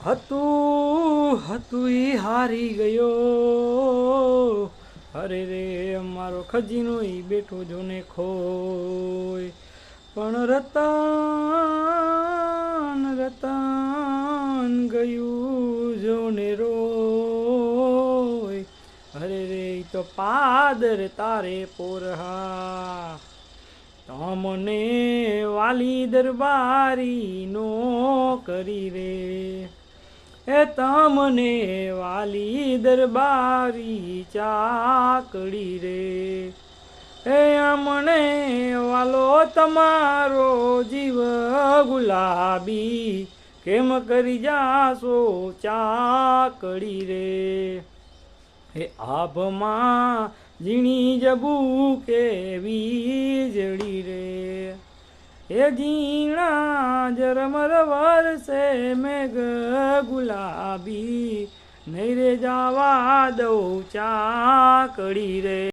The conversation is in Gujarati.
હતું હતું ઈ હારી ગયો, અરે રે મારો ખજીનો ઈ બેઠો જોને ખોય. પણ રતન રતન ગયું જોને રોય, અરે રે ઈ તો પાદર તારે પોરહા. તમને વાલી દરબારી નો કરી રે, એ તમને વાલી દરબારી ચાકડી રે, એ અમને વાલો તમારો જીવ ગુલાબી, કેમ કરી જાશો ચાકડી રે. એ આભમાં ઝીણી જબુ કે વીજળી રે, એ ઝીણા ઝરમર વરસે મેઘ ગુલાબી, નહીં રે જાવા દઉં ચાકડી રે.